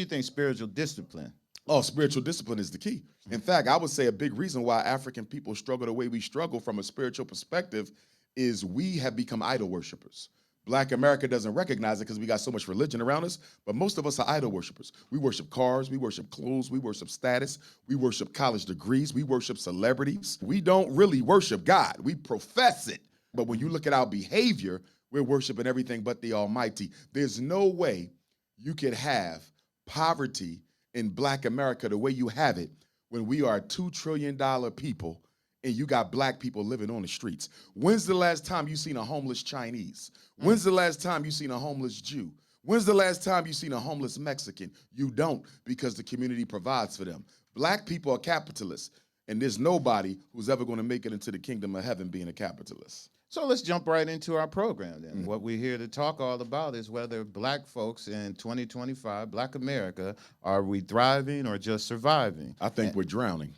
you think spiritual discipline? Oh, spiritual discipline is the key. In fact, I would say a big reason why African people struggle the way we struggle from a spiritual perspective is we have become idol worshipers. Black America doesn't recognize it because we got so much religion around us, but most of us are idol worshipers. We worship cars, we worship clothes, we worship status, we worship college degrees, we worship celebrities. We don't really worship God, we profess it. But when you look at our behavior, we're worshiping everything but the Almighty. There's no way you could have poverty in Black America the way you have it when we are a $2 trillion people and you got Black people living on the streets. When's the last time you seen a homeless Chinese? When's the last time you seen a homeless Jew? When's the last time you seen a homeless Mexican? You don't, because the community provides for them. Black people are capitalists, and there's nobody who's ever going to make it into the kingdom of heaven being a capitalist. So let's jump right into our program then. What we're here to talk all about is whether Black folks in 2025, Black America, are we thriving or just surviving? I think we're drowning.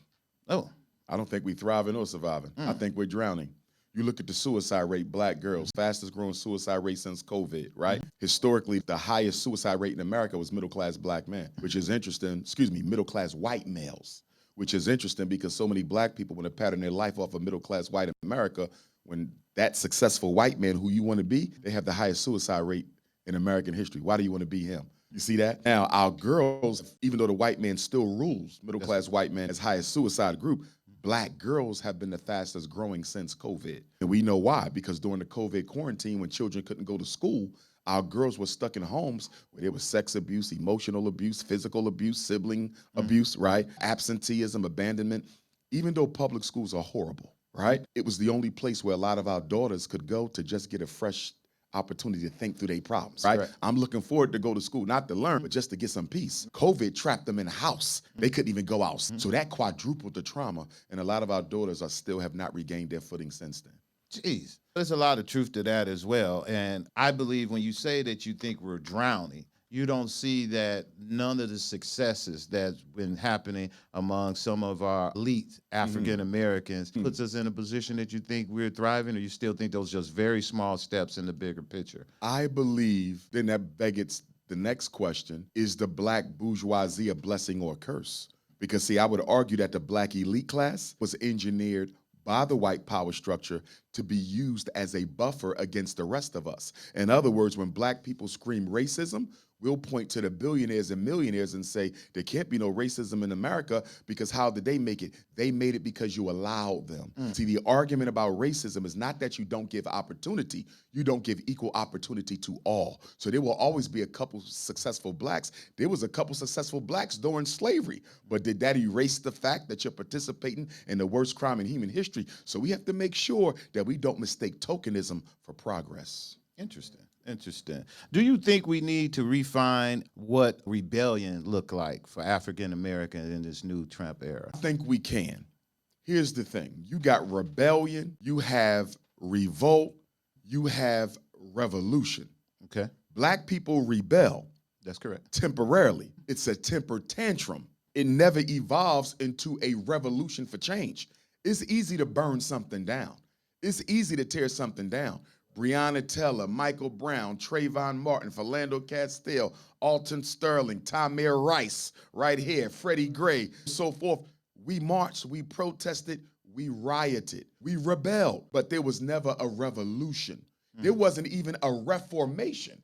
Oh. I don't think we're thriving or surviving. I think we're drowning. You look at the suicide rate, Black girls, fastest growing suicide rate since COVID, right? Historically, the highest suicide rate in America was middle-class Black men, which is interesting, middle-class white males, which is interesting because so many Black people want to pattern their life off of middle-class white America. When that successful white man who you want to be, they have the highest suicide rate in American history. Why do you want to be him? You see that? Now, our girls, even though the white man still rules, middle-class white man as highest suicide group, Black girls have been the fastest growing since COVID. And we know why, because during the COVID quarantine, when children couldn't go to school, our girls were stuck in homes where there was sex abuse, emotional abuse, physical abuse, sibling abuse, right? Absenteeism, abandonment. Even though public schools are horrible, right? It was the only place where a lot of our daughters could go to just get a fresh opportunity to think through their problems, right? I'm looking forward to go to school, not to learn, but just to get some peace. COVID trapped them in a house. They couldn't even go out. So that quadrupled the trauma, and a lot of our daughters still have not regained their footing since then. Jeez, there's a lot of truth to that as well. And I believe when you say that you think we're drowning, you don't see that none of the successes that's been happening among some of our elite African Americans puts us in a position that you think we're thriving, or you still think those just very small steps in the bigger picture? I believe, then that begs the next question, is the Black bourgeoisie a blessing or a curse? Because see, I would argue that the Black elite class was engineered by the white power structure to be used as a buffer against the rest of us. In other words, when Black people scream racism, we'll point to the billionaires and millionaires and say, there can't be no racism in America because how did they make it? They made it because you allowed them. See, the argument about racism is not that you don't give opportunity, you don't give equal opportunity to all. So there will always be a couple successful Blacks. There was a couple successful Blacks during slavery, but did that erase the fact that you're participating in the worst crime in human history? So we have to make sure that we don't mistake tokenism for progress. Interesting. Interesting. Do you think we need to refine what rebellion look like for African Americans in this new Trump era? I think we can. Here's the thing. You got rebellion, you have revolt, you have revolution. Okay. Black people rebel. That's correct. Temporarily. It's a temper tantrum. It never evolves into a revolution for change. It's easy to burn something down. It's easy to tear something down. Breonna Taylor, Michael Brown, Trayvon Martin, Philando Castile, Alton Sterling, Tamir Rice, right here, Freddie Gray, so forth. We marched, we protested, we rioted, we rebelled, but there was never a revolution. There wasn't even a reformation.